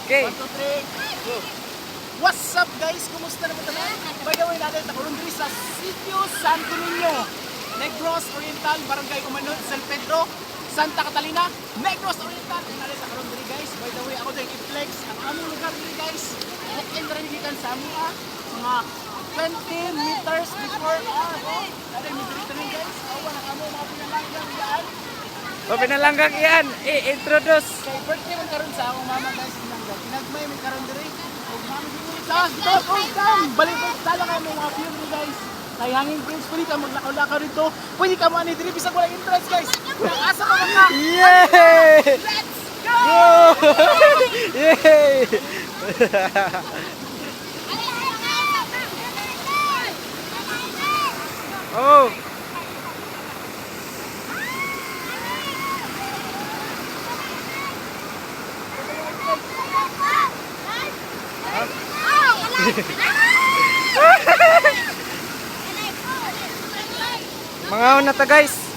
Okay. 1, 2, 3, go. What's up guys? Kumusta naman tanan? By the way, natin ako diri sa Sitio Santo Niño, Negros Oriental, Barangay Umanod, San Pedro, Santa Catalina, Negros Oriental. Natin ako diri guys. By the way, ako din i-flex ang among lugar diri guys. Walk-in ra ni gikan sa among mga 20 meters before our home. Natin mi diri tanan guys. Awan ang among mga pinalanggang diyan. O pinalanggang iyan, i-introduce. Kay birthday man karon sa akong mama guys, pinagmay man karon diri. Og mama diri sa come. Balik tala ka mo mga view diri guys. Kay hanging bridge pwede ka maglakaw-lakaw dito. Pwede ka mo ani diri bisag wala entrance guys. Asa ka man ka? Yay! Let's go! Yay! Oh! Mga una ta guys.